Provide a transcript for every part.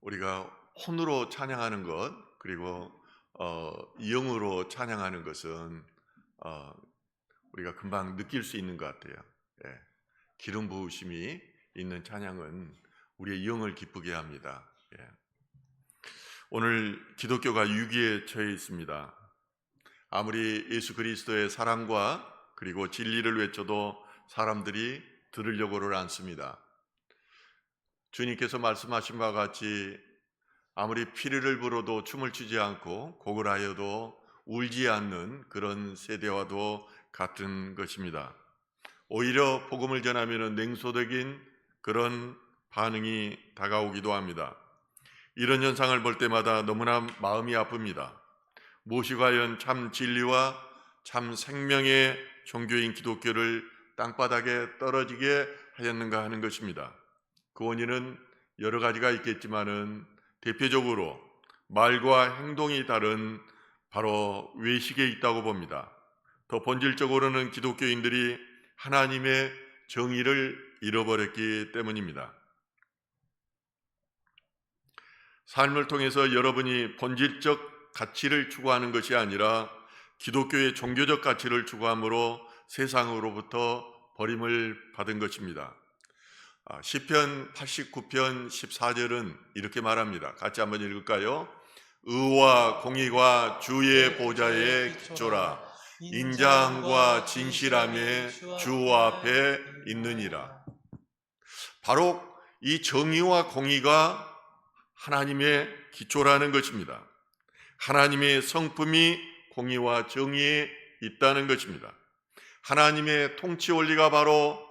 우리가 혼으로 찬양하는 것, 그리고 영으로 찬양하는 것은 어, 우리가 금방 느낄 수 있는 것 같아요. 예. 기름 부으심이 있는 찬양은 우리의 영을 기쁘게 합니다. 예. 오늘 기독교가 위기에 처해 있습니다. 아무리 예수 그리스도의 사랑과 그리고 진리를 외쳐도 사람들이 들으려고를 않습니다. 주님께서 말씀하신 바와 같이 아무리 피리를 불어도 춤을 추지 않고 곡을 하여도 울지 않는 그런 세대와도 같은 것입니다. 오히려 복음을 전하면 냉소적인 그런 반응이 다가오기도 합니다. 이런 현상을 볼 때마다 너무나 마음이 아픕니다. 무엇이 과연 참 진리와 참 생명의 종교인 기독교를 땅바닥에 떨어지게 하였는가 하는 것입니다. 그 원인은 여러 가지가 있겠지만은 대표적으로 말과 행동이 다른 바로 외식에 있다고 봅니다. 더 본질적으로는 기독교인들이 하나님의 정의를 잃어버렸기 때문입니다. 삶을 통해서 여러분이 본질적 가치를 추구하는 것이 아니라 기독교의 종교적 가치를 추구함으로 세상으로부터 버림을 받은 것입니다. 시편 89편 14절은 이렇게 말합니다. 같이 한번 읽을까요? 의와 공의가 주의 보좌에 기초라. 인자함과 진실함에 주 앞에 있느니라. 바로 이 정의와 공의가 하나님의 기초라는 것입니다. 하나님의 성품이 공의와 정의에 있다는 것입니다. 하나님의 통치 원리가 바로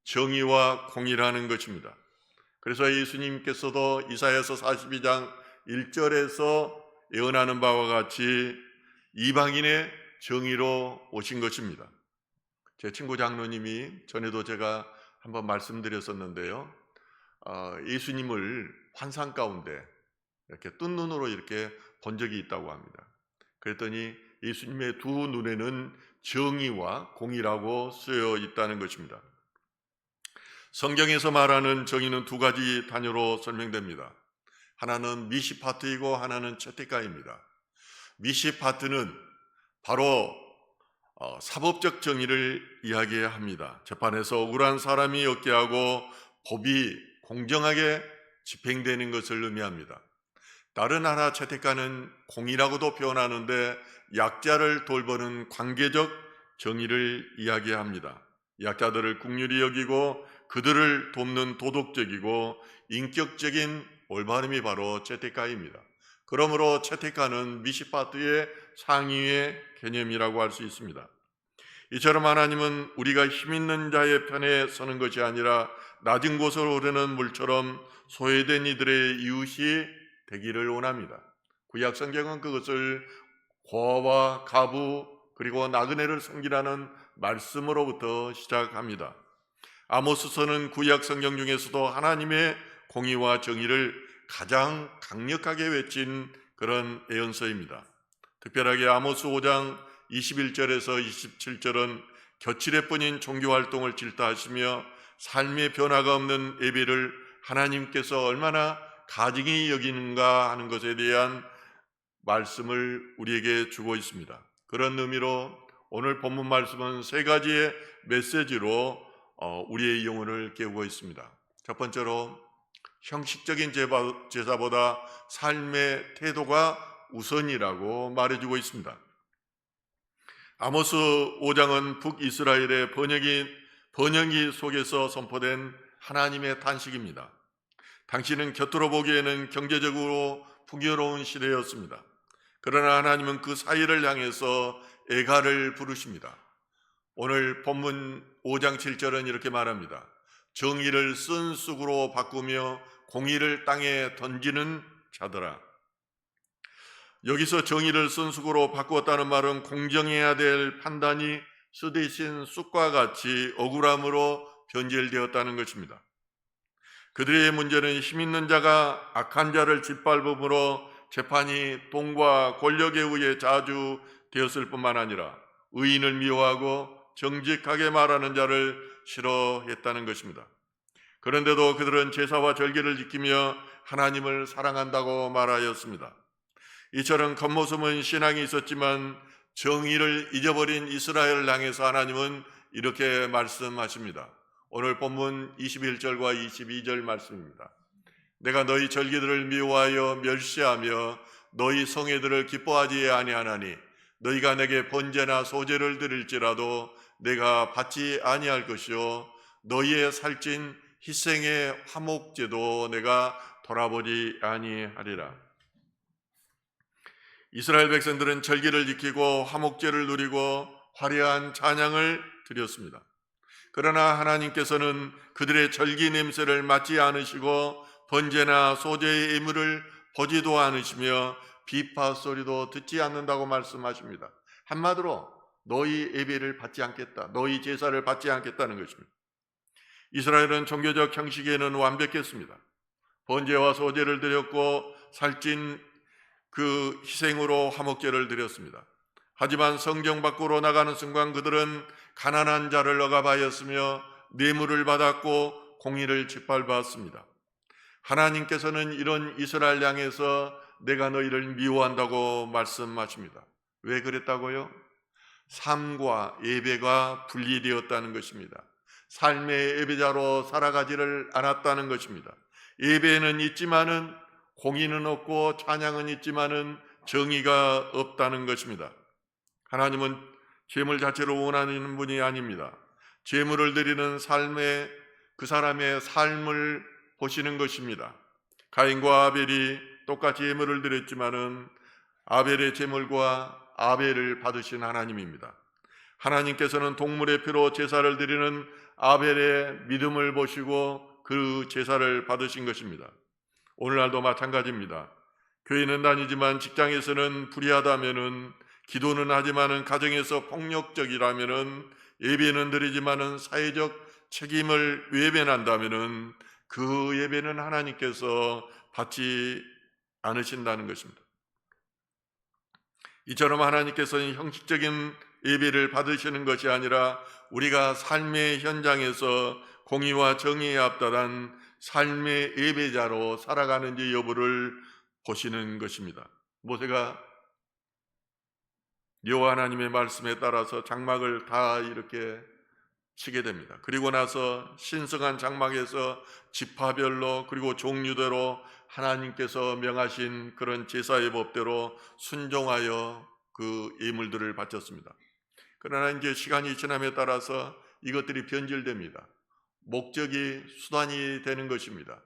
정의와 공의라는 것입니다. 그래서 예수님께서도 이사야서 42장 1절에서 예언하는 바와 같이 이방인의 정의로 오신 것입니다. 제 친구 장로님이 전에도 제가 한번 말씀드렸었는데요. 예수님을 환상 가운데 이렇게 뜬 눈으로 이렇게 본 적이 있다고 합니다. 그랬더니 예수님의 두 눈에는 정의와 공의라고 쓰여 있다는 것입니다. 성경에서 말하는 정의는 두 가지 단위로 설명됩니다. 하나는 미시파트이고 하나는 채택가입니다. 미시파트는 바로 사법적 정의를 이야기합니다. 재판에서 억울한 사람이 없게 하고 법이 공정하게 집행되는 것을 의미합니다. 다른 하나 채택가는 공의라고도 표현하는데 약자를 돌보는 관계적 정의를 이야기합니다. 약자들을 긍휼히 여기고 그들을 돕는 도덕적이고 인격적인 올바름이 바로 채택가입니다. 그러므로 채택가는 미시파트의 상위의 개념이라고 할 수 있습니다. 이처럼 하나님은 우리가 힘 있는 자의 편에 서는 것이 아니라 낮은 곳으로 흐르는 물처럼 소외된 이들의 이웃이 되기를 원합니다. 구약 성경은 그것을 고아와 가부 그리고 나그네를 섬기라는 말씀으로부터 시작합니다. 아모스서는 구약 성경 중에서도 하나님의 공의와 정의를 가장 강력하게 외친 그런 예언서입니다. 특별하게 아모스 5장 21절에서 27절은 겨칠해뿐인 종교활동을 질타하시며 삶의 변화가 없는 예배를 하나님께서 얼마나 가증히 여기는가 하는 것에 대한 말씀을 우리에게 주고 있습니다. 그런 의미로 오늘 본문 말씀은 세 가지의 메시지로 우리의 영혼을 깨우고 있습니다. 첫 번째로 형식적인 제사보다 삶의 태도가 우선이라고 말해주고 있습니다. 아모스 5장은 북이스라엘의 번영기 속에서 선포된 하나님의 탄식입니다. 당신은 곁으로 보기에는 경제적으로 풍요로운 시대였습니다. 그러나 하나님은 그 사이를 향해서 애가를 부르십니다. 오늘 본문 5장 7절은 이렇게 말합니다. 정의를 쓴 쑥으로 바꾸며 공의를 땅에 던지는 자들아. 여기서 정의를 쓴 쑥으로 바꾸었다는 말은 공정해야 될 판단이 수 대신 쑥과 같이 억울함으로 변질되었다는 것입니다. 그들의 문제는 힘 있는 자가 악한 자를 짓밟음으로 재판이 돈과 권력에 의해 자주 되었을 뿐만 아니라 의인을 미워하고 정직하게 말하는 자를 싫어했다는 것입니다. 그런데도 그들은 제사와 절기를 지키며 하나님을 사랑한다고 말하였습니다. 이처럼 겉모습은 신앙이 있었지만 정의를 잊어버린 이스라엘을 향해서 하나님은 이렇게 말씀하십니다. 오늘 본문 21절과 22절 말씀입니다. 내가 너희 절기들을 미워하여 멸시하며 너희 성회들을 기뻐하지 아니하나니 너희가 내게 번제나 소제를 드릴지라도 내가 받지 아니할 것이요 너희의 살찐 희생의 화목제도 내가 돌아보지 아니하리라. 이스라엘 백성들은 절기를 지키고 화목제를 누리고 화려한 찬양을 드렸습니다. 그러나 하나님께서는 그들의 절기 냄새를 맡지 않으시고 번제나 소제의 예물을 보지도 않으시며 비파 소리도 듣지 않는다고 말씀하십니다. 한마디로 너희 예배를 받지 않겠다, 너희 제사를 받지 않겠다는 것입니다. 이스라엘은 종교적 형식에는 완벽했습니다. 번제와 소제를 드렸고 살찐 그 희생으로 화목제를 드렸습니다. 하지만 성경 밖으로 나가는 순간 그들은 가난한 자를 억압하였으며 뇌물을 받았고 공의를 짓밟았습니다. 하나님께서는 이런 이스라엘 향해서 내가 너희를 미워한다고 말씀하십니다. 왜 그랬다고요? 삶과 예배가 분리되었다는 것입니다. 삶의 예배자로 살아가지를 않았다는 것입니다. 예배는 있지만은 공의는 없고 찬양은 있지만은 정의가 없다는 것입니다. 하나님은 제물 자체를 원하는 분이 아닙니다. 제물을 드리는 삶에 그 사람의 삶을 보시는 것입니다. 가인과 아벨이 똑같이 제물을 드렸지만은 아벨의 제물과 아벨을 받으신 하나님입니다. 하나님께서는 동물의 피로 제사를 드리는 아벨의 믿음을 보시고 그 제사를 받으신 것입니다. 오늘날도 마찬가지입니다. 교회는 다니지만 직장에서는 불의하다면은, 기도는 하지만은 가정에서 폭력적이라면은, 예배는 드리지만은 사회적 책임을 외면한다면은 그 예배는 하나님께서 받지 않으신다는 것입니다. 이처럼 하나님께서는 형식적인 예배를 받으시는 것이 아니라 우리가 삶의 현장에서 공의와 정의에 앞다란 삶의 예배자로 살아가는지 여부를 보시는 것입니다. 모세가 여호와 하나님의 말씀에 따라서 장막을 다 이렇게 치게 됩니다. 그리고 나서 신성한 장막에서 지파별로 그리고 종류대로 하나님께서 명하신 그런 제사의 법대로 순종하여 그 예물들을 바쳤습니다. 그러나 이제 시간이 지남에 따라서 이것들이 변질됩니다. 목적이 수단이 되는 것입니다.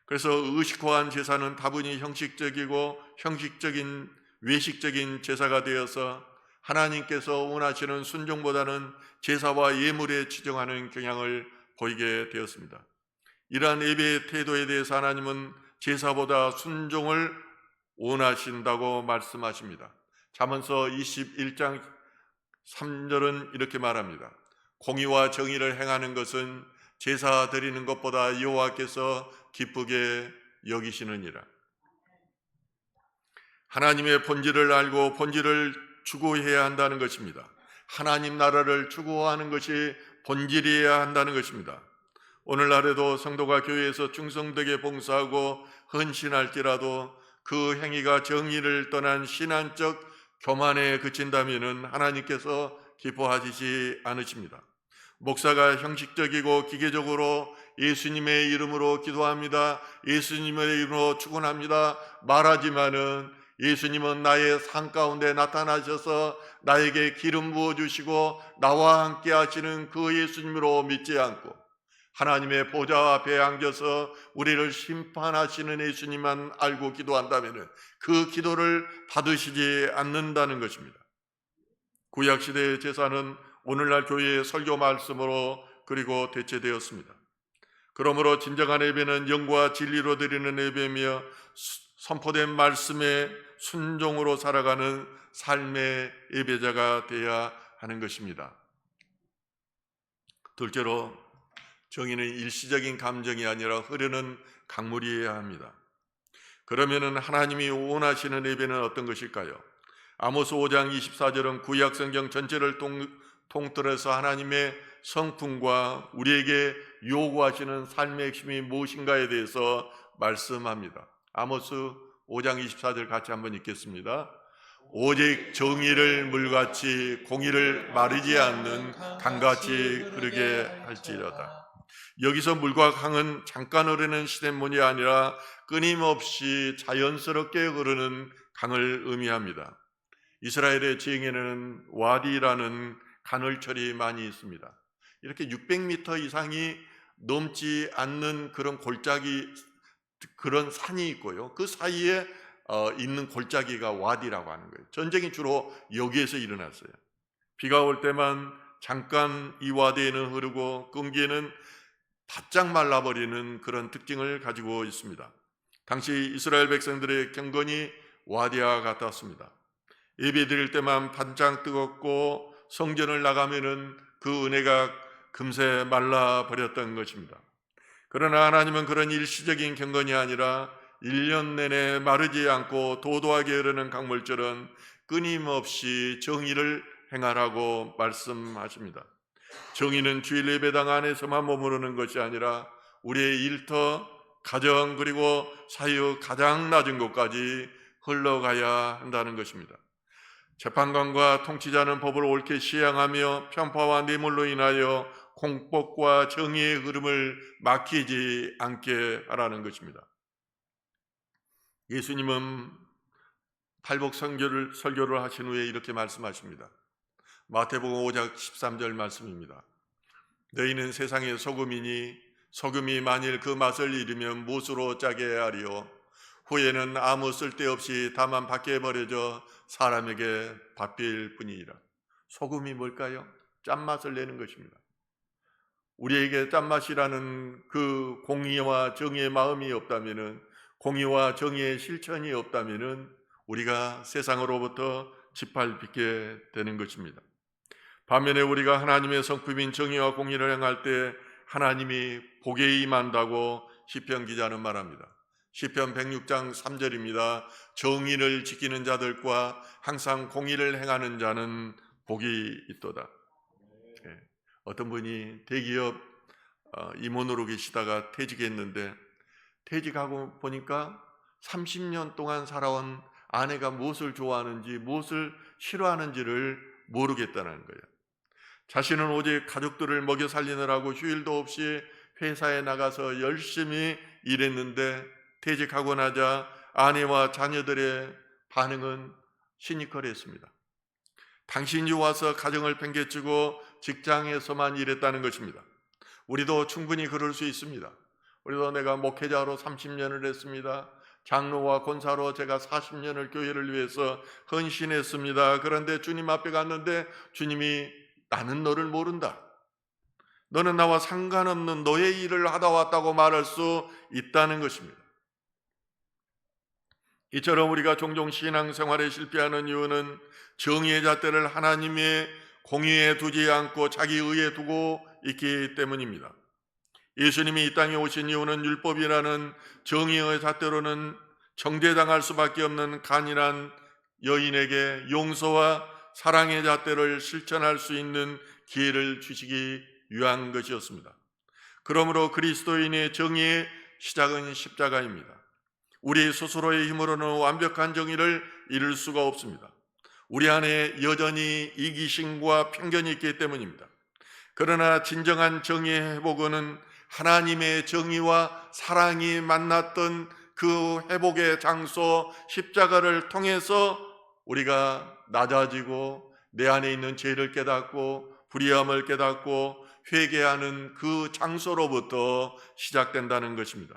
그래서 의식화한 제사는 다분히 형식적이고 형식적인 외식적인 제사가 되어서 하나님께서 원하시는 순종보다는 제사와 예물에 치중하는 경향을 보이게 되었습니다. 이러한 예배의 태도에 대해서 하나님은 제사보다 순종을 원하신다고 말씀하십니다. 잠언서 21장 3절은 이렇게 말합니다. 공의와 정의를 행하는 것은 제사 드리는 것보다 여호와께서 기쁘게 여기시느니라. 하나님의 본질을 알고 본질을 추구해야 한다는 것입니다. 하나님 나라를 추구하는 것이 본질이어야 한다는 것입니다. 오늘날에도 성도가 교회에서 충성되게 봉사하고 헌신할지라도 그 행위가 정의를 떠난 신앙적 교만에 그친다면 하나님께서 기뻐하시지 않으십니다. 목사가 형식적이고 기계적으로 예수님의 이름으로 기도합니다, 예수님의 이름으로 축원합니다 말하지만은 예수님은 나의 삶 가운데 나타나셔서 나에게 기름 부어주시고 나와 함께 하시는 그 예수님으로 믿지 않고 하나님의 보좌 앞에 앉아서 우리를 심판하시는 예수님만 알고 기도한다면 그 기도를 받으시지 않는다는 것입니다. 구약시대의 제사는 오늘날 교회의 설교 말씀으로 그리고 대체되었습니다. 그러므로 진정한 예배는 영과 진리로 드리는 예배며 선포된 말씀에 순종으로 살아가는 삶의 예배자가 되어야 하는 것입니다. 둘째로 정의는 일시적인 감정이 아니라 흐르는 강물이어야 합니다. 그러면 하나님이 원하시는 예배는 어떤 것일까요? 아모스 5장 24절은 구약 성경 전체를 통틀어서 하나님의 성품과 우리에게 요구하시는 삶의 핵심이 무엇인가에 대해서 말씀합니다. 아모스 5장 24절 같이 한번 읽겠습니다. 오직 정의를 물같이 공의를 마르지 않는 강같이 흐르게 할지어다. 여기서 물과 강은 잠깐 흐르는 시냇물이 아니라 끊임없이 자연스럽게 흐르는 강을 의미합니다. 이스라엘의 지형에는 와디라는 간헐철이 많이 있습니다. 이렇게 600m 이상이 넘지 않는 그런 골짜기, 그런 산이 있고요. 그 사이에 있는 골짜기가 와디라고 하는 거예요. 전쟁이 주로 여기에서 일어났어요. 비가 올 때만 잠깐 이 와디에는 흐르고 끈기에는 바짝 말라버리는 그런 특징을 가지고 있습니다. 당시 이스라엘 백성들의 경건이 와디와 같았습니다. 예배 드릴 때만 반짝 뜨겁고 성전을 나가면은 그 은혜가 금세 말라버렸던 것입니다. 그러나 하나님은 그런 일시적인 경건이 아니라 1년 내내 마르지 않고 도도하게 흐르는 강물처럼 끊임없이 정의를 행하라고 말씀하십니다. 정의는 주일 예배당 안에서만 머무르는 것이 아니라 우리의 일터, 가정 그리고 사유 가장 낮은 곳까지 흘러가야 한다는 것입니다. 재판관과 통치자는 법을 옳게 시행하며 편파와 뇌물로 인하여 공법과 정의의 흐름을 막히지 않게 하라는 것입니다. 예수님은 팔복 설교를 하신 후에 이렇게 말씀하십니다. 마태복음 5장 13절 말씀입니다. 너희는 세상의 소금이니 소금이 만일 그 맛을 잃으면 무엇으로 짜게 하리요? 후에는 아무 쓸데없이 다만 밖에 버려져 사람에게 밟힐 뿐이니라. 소금이 뭘까요? 짠맛을 내는 것입니다. 우리에게 짠맛이라는 그 공의와 정의의 마음이 없다면은, 공의와 정의의 실천이 없다면은 우리가 세상으로부터 짓밟히게 되는 것입니다. 반면에 우리가 하나님의 성품인 정의와 공의를 행할 때 하나님이 복에 임한다고 시편 기자는 말합니다. 시편 106장 3절입니다. 정의를 지키는 자들과 항상 공의를 행하는 자는 복이 있도다. 어떤 분이 대기업 임원으로 계시다가 퇴직했는데, 퇴직하고 보니까 30년 동안 살아온 아내가 무엇을 좋아하는지 무엇을 싫어하는지를 모르겠다는 거예요. 자신은 오직 가족들을 먹여 살리느라고 휴일도 없이 회사에 나가서 열심히 일했는데 퇴직하고 나자 아내와 자녀들의 반응은 시니컬했습니다. 당신이 와서 가정을 팽개치고 직장에서만 일했다는 것입니다. 우리도 충분히 그럴 수 있습니다. 우리도 내가 목회자로 30년을 했습니다. 장로와 권사로 제가 40년을 교회를 위해서 헌신했습니다. 그런데 주님 앞에 갔는데 주님이 나는 너를 모른다. 너는 나와 상관없는 너의 일을 하다 왔다고 말할 수 있다는 것입니다. 이처럼 우리가 종종 신앙생활에 실패하는 이유는 정의의 잣대를 하나님의 공의에 두지 않고 자기 의에 두고 있기 때문입니다. 예수님이 이 땅에 오신 이유는 율법이라는 정의의 잣대로는 정죄당할 수밖에 없는 간인한 여인에게 용서와 사랑의 잣대를 실천할 수 있는 기회를 주시기 위한 것이었습니다. 그러므로 그리스도인의 정의의 시작은 십자가입니다. 우리 스스로의 힘으로는 완벽한 정의를 이룰 수가 없습니다. 우리 안에 여전히 이기심과 편견이 있기 때문입니다. 그러나 진정한 정의의 회복은 하나님의 정의와 사랑이 만났던 그 회복의 장소 십자가를 통해서 우리가 낮아지고 내 안에 있는 죄를 깨닫고 불의함을 깨닫고 회개하는 그 장소로부터 시작된다는 것입니다.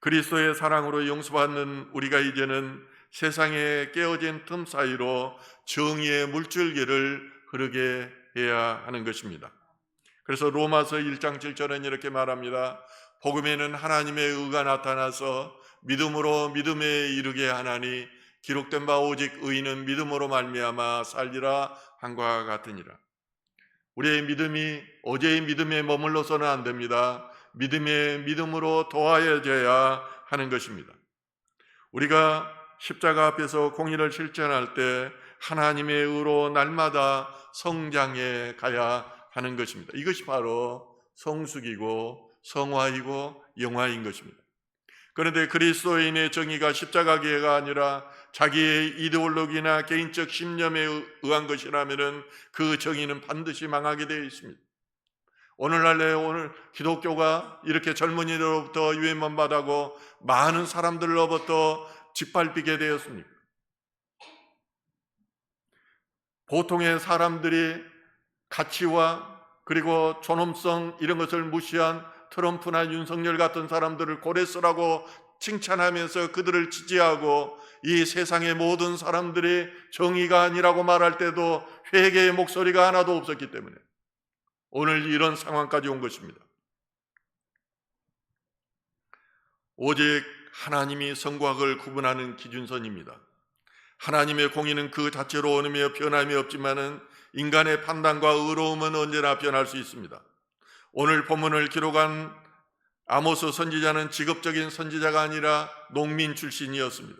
그리스도의 사랑으로 용서받는 우리가 이제는 세상에 깨어진 틈 사이로 정의의 물줄기를 흐르게 해야 하는 것입니다. 그래서 로마서 1장 7절은 이렇게 말합니다. 복음에는 하나님의 의가 나타나서 믿음으로 믿음에 이르게 하나니 기록된 바 오직 의인은 믿음으로 말미암아 살리라 한과 같으니라. 우리의 믿음이 어제의 믿음에 머물러서는 안 됩니다. 믿음에 믿음으로 더하여져야 하는 것입니다. 우리가 십자가 앞에서 공의를 실천할 때 하나님의 의로 날마다 성장해 가야 하는 것입니다. 이것이 바로 성숙이고 성화이고 영화인 것입니다. 그런데 그리스도인의 정의가 십자가계가 아니라 자기의 이데올로기나 개인적 신념에 의한 것이라면 그 정의는 반드시 망하게 되어 있습니다. 오늘 기독교가 이렇게 젊은이들로부터 유행만 받고 많은 사람들로부터 짓밟히게 되었습니까? 보통의 사람들이 가치와 그리고 존엄성 이런 것을 무시한 트럼프나 윤석열 같은 사람들을 고레스라고 칭찬하면서 그들을 지지하고 이 세상의 모든 사람들이 정의가 아니라고 말할 때도 회개의 목소리가 하나도 없었기 때문에 오늘 이런 상황까지 온 것입니다. 오직 하나님이 선과 악을 구분하는 기준선입니다. 하나님의 공의는 그 자체로 어느며 변함이 없지만은 인간의 판단과 의로움은 언제나 변할 수 있습니다. 오늘 본문을 기록한 아모스 선지자는 직업적인 선지자가 아니라 농민 출신이었습니다.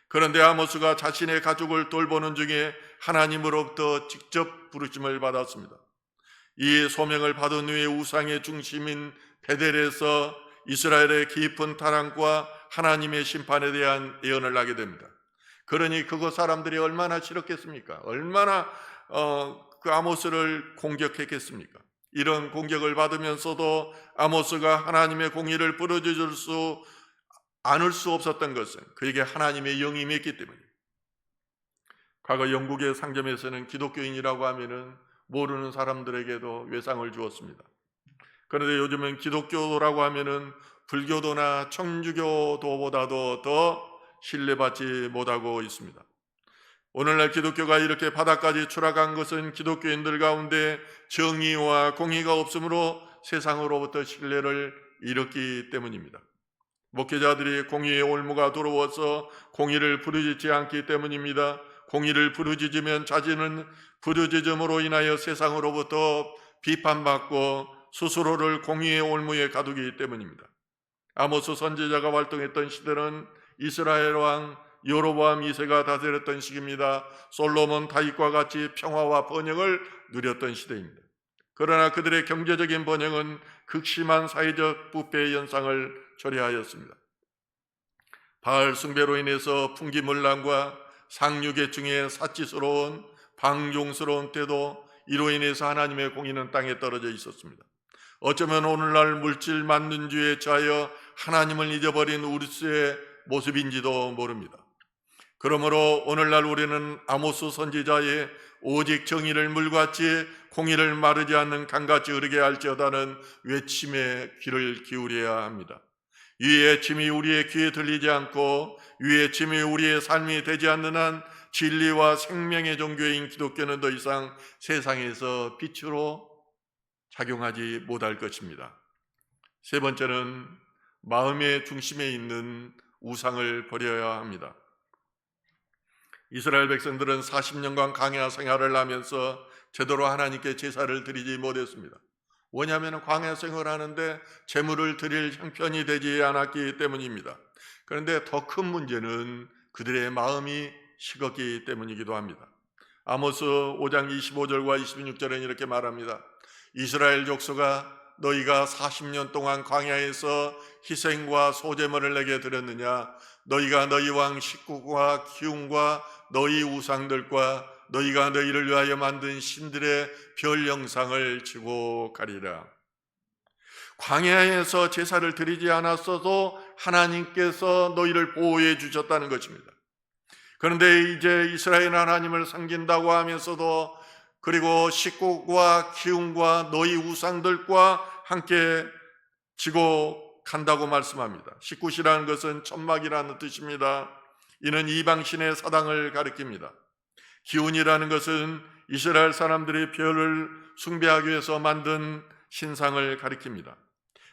그런데 아모스가 자신의 가족을 돌보는 중에 하나님으로부터 직접 부르심을 받았습니다. 이 소명을 받은 후에 우상의 중심인 베델에서 이스라엘의 깊은 타락과 하나님의 심판에 대한 예언을 하게 됩니다. 그러니 그곳 사람들이 얼마나 싫었겠습니까? 얼마나 그 아모스를 공격했겠습니까? 이런 공격을 받으면서도 아모스가 하나님의 공의를 부르짖을 수 않을 수 없었던 것은 그에게 하나님의 영이 임했기 때문입니다. 과거 영국의 상점에서는 기독교인이라고 하면은 모르는 사람들에게도 외상을 주었습니다. 그런데 요즘은 기독교라고 하면은 불교도나 천주교도보다도 더 신뢰받지 못하고 있습니다. 오늘날 기독교가 이렇게 바닥까지 추락한 것은 기독교인들 가운데 정의와 공의가 없으므로 세상으로부터 신뢰를 잃었기 때문입니다. 목회자들이 공의의 올무가 들어와서 공의를 부르짖지 않기 때문입니다. 공의를 부르짖으면 자신은 부르짖음으로 인하여 세상으로부터 비판받고 스스로를 공의의 올무에 가두기 때문입니다. 아모스 선지자가 활동했던 시대는 이스라엘 왕 여로보암 2세가 다스렸던 시기입니다. 솔로몬 다윗과 같이 평화와 번영을 누렸던 시대입니다. 그러나 그들의 경제적인 번영은 극심한 사회적 부패의 현상을 초래하였습니다. 바알 숭배로 인해서 풍기문란과 상류계층의 사치스러운 방종스러운 태도, 이로 인해서 하나님의 공의는 땅에 떨어져 있었습니다. 어쩌면 오늘날 물질 만능주의에 처하여 하나님을 잊어버린 우리의 모습인지도 모릅니다. 그러므로 오늘날 우리는 아모스 선지자의 오직 정의를 물같이 공의를 마르지 않는 강같이 흐르게 할지어다는 외침에 귀를 기울여야 합니다. 이 외침이 우리의 귀에 들리지 않고 이 외침이 우리의 삶이 되지 않는 한 진리와 생명의 종교인 기독교는 더 이상 세상에서 빛으로 작용하지 못할 것입니다. 세 번째는 마음의 중심에 있는 우상을 버려야 합니다. 이스라엘 백성들은 40년간 광야 생활을 하면서 제대로 하나님께 제사를 드리지 못했습니다. 왜냐하면 광야 생활을 하는데 제물을 드릴 형편이 되지 않았기 때문입니다. 그런데 더 큰 문제는 그들의 마음이 식었기 때문이기도 합니다. 아모스 5장 25절과 26절에는 이렇게 말합니다. 이스라엘 족속아, 너희가 40년 동안 광야에서 희생과 소제물을 내게 드렸느냐? 너희가 너희 왕 식구와 기운과 너희 우상들과 너희가 너희를 위하여 만든 신들의 별 형상을 지고 가리라. 광야에서 제사를 드리지 않았어도 하나님께서 너희를 보호해 주셨다는 것입니다. 그런데 이제 이스라엘 하나님을 섬긴다고 하면서도 그리고 식구와 기운과 너희 우상들과 함께 지고 간다고 말씀합니다. 식굿이라는 것은 천막이라는 뜻입니다. 이는 이방신의 사당을 가리킵니다. 기운이라는 것은 이스라엘 사람들이 별을 숭배하기 위해서 만든 신상을 가리킵니다.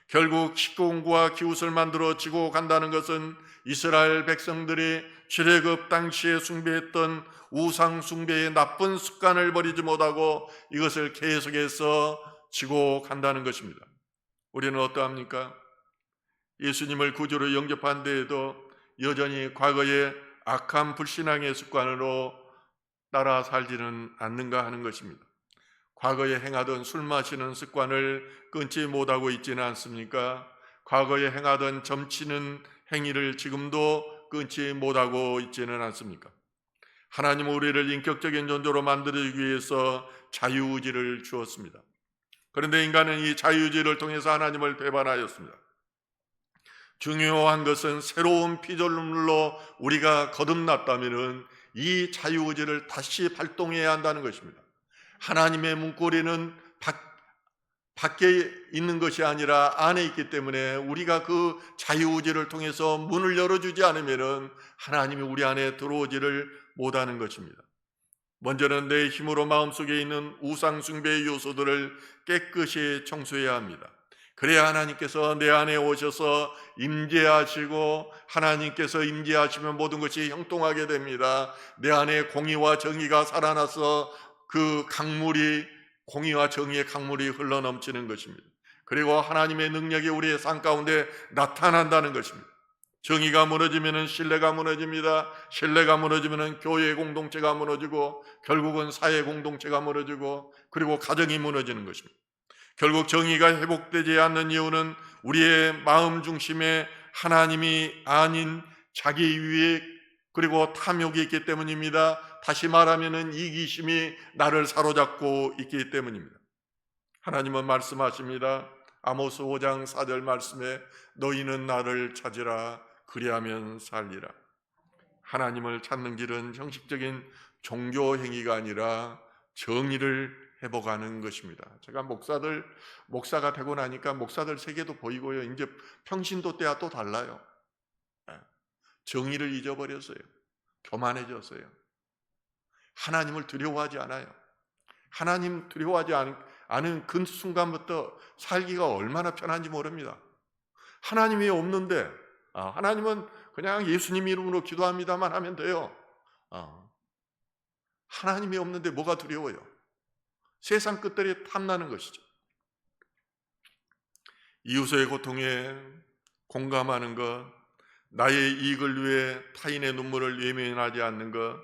결국 식구와 기웃을 만들어 지고 간다는 것은 이스라엘 백성들이 출애굽 당시에 숭배했던 우상 숭배의 나쁜 습관을 버리지 못하고 이것을 계속해서 지고 간다는 것입니다. 우리는 어떠합니까? 예수님을 구주로 영접한 데에도 여전히 과거의 악한 불신앙의 습관으로 따라 살지는 않는가 하는 것입니다. 과거에 행하던 술 마시는 습관을 끊지 못하고 있지는 않습니까? 과거에 행하던 점치는 행위를 지금도 끊지 못하고 있지는 않습니까? 하나님은 우리를 인격적인 존재로 만들어주기 위해서 자유의지를 주었습니다. 그런데 인간은 이 자유의지를 통해서 하나님을 배반하였습니다. 중요한 것은 새로운 피조물로 우리가 거듭났다면 이 자유의지를 다시 발동해야 한다는 것입니다. 하나님의 문고리는 밖에 있는 것이 아니라 안에 있기 때문에 우리가 그 자유의지를 통해서 문을 열어주지 않으면 하나님이 우리 안에 들어오지를 못하는 것입니다. 먼저는 내 힘으로 마음속에 있는 우상 숭배의 요소들을 깨끗이 청소해야 합니다. 그래야 하나님께서 내 안에 오셔서 임재하시고, 하나님께서 임재하시면 모든 것이 형통하게 됩니다. 내 안에 공의와 정의가 살아나서 그 강물이, 공의와 정의의 강물이 흘러넘치는 것입니다. 그리고 하나님의 능력이 우리의 삶 가운데 나타난다는 것입니다. 정의가 무너지면 신뢰가 무너집니다. 신뢰가 무너지면 교회 공동체가 무너지고, 결국은 사회 공동체가 무너지고, 그리고 가정이 무너지는 것입니다. 결국 정의가 회복되지 않는 이유는 우리의 마음 중심에 하나님이 아닌 자기 유익 그리고 탐욕이 있기 때문입니다. 다시 말하면 이기심이 나를 사로잡고 있기 때문입니다. 하나님은 말씀하십니다. 아모스 5장 4절 말씀에 너희는 나를 찾으라 그리하면 살리라. 하나님을 찾는 길은 형식적인 종교 행위가 아니라 정의를 회복하는 것입니다. 제가 목사가 되고 나니까 목사들 세계도 보이고요. 이제 평신도 때와 또 달라요. 정의를 잊어버렸어요. 교만해졌어요. 하나님을 두려워하지 않아요. 하나님 두려워하지 않은 그 순간부터 살기가 얼마나 편한지 모릅니다. 하나님이 없는데 하나님은 그냥 예수님 이름으로 기도합니다만 하면 돼요. 하나님이 없는데 뭐가 두려워요? 세상 끝들이 탐나는 것이죠. 이웃의 고통에 공감하는 것, 나의 이익을 위해 타인의 눈물을 외면하지 않는 것,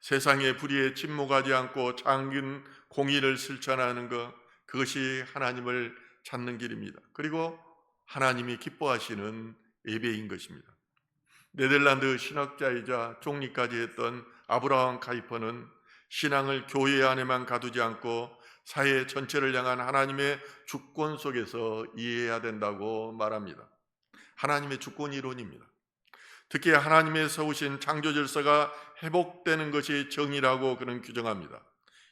세상의 불의에 침묵하지 않고 장긴 공의를 실천하는 것, 그것이 하나님을 찾는 길입니다. 그리고 하나님이 기뻐하시는 예배인 것입니다. 네덜란드 신학자이자 총리까지 했던 아브라함 카이퍼는 신앙을 교회 안에만 가두지 않고 사회 전체를 향한 하나님의 주권 속에서 이해해야 된다고 말합니다. 하나님의 주권 이론입니다. 특히 하나님의 세우신 창조 질서가 회복되는 것이 정의라고 그는 규정합니다.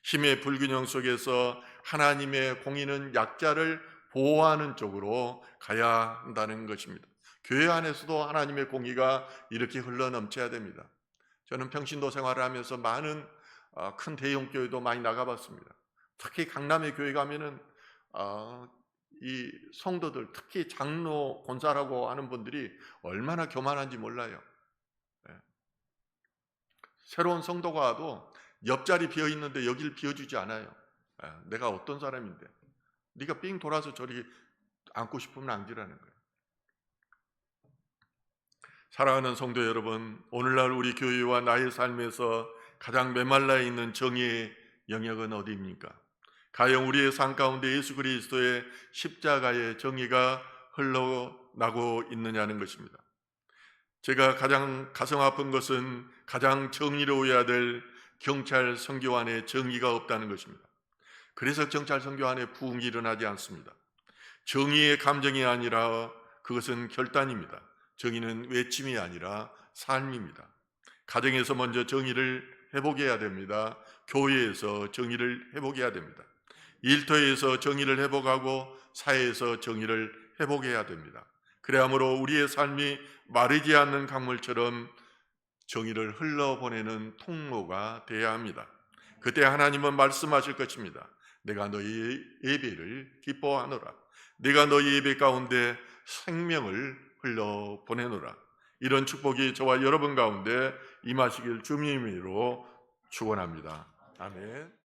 힘의 불균형 속에서 하나님의 공의는 약자를 보호하는 쪽으로 가야 한다는 것입니다. 교회 안에서도 하나님의 공의가 이렇게 흘러넘쳐야 됩니다. 저는 평신도 생활을 하면서 많은 큰 대형 교회도 많이 나가봤습니다. 특히 강남의 교회 가면은 이 성도들, 특히 장로, 권사라고 하는 분들이 얼마나 교만한지 몰라요. 새로운 성도가 와도 옆자리 비어있는데 여기를 비워주지 않아요. 내가 어떤 사람인데 네가 삥 돌아서 저리 앉고 싶으면 앉으라는 거예요. 사랑하는 성도 여러분, 오늘날 우리 교회와 나의 삶에서 가장 메말라 있는 정의의 영역은 어디입니까? 가령 우리의 삶 가운데 예수 그리스도의 십자가의 정의가 흘러나고 있느냐는 것입니다. 제가 가장 가슴 아픈 것은 가장 정의로워야 될 경찰 선교안에 정의가 없다는 것입니다. 그래서 경찰 선교안에 부흥이 일어나지 않습니다. 정의의 감정이 아니라 그것은 결단입니다. 정의는 외침이 아니라 삶입니다. 가정에서 먼저 정의를 회복해야 됩니다. 교회에서 정의를 회복해야 됩니다. 일터에서 정의를 회복하고 사회에서 정의를 회복해야 됩니다. 그래야므로 우리의 삶이 마르지 않는 강물처럼 정의를 흘러보내는 통로가 되어야 합니다. 그때 하나님은 말씀하실 것입니다. 내가 너희 예배를 기뻐하노라. 내가 너희 예배 가운데 생명을 흘러보내노라. 이런 축복이 저와 여러분 가운데 임하시길 주님의 이름으로 축원합니다. 아멘.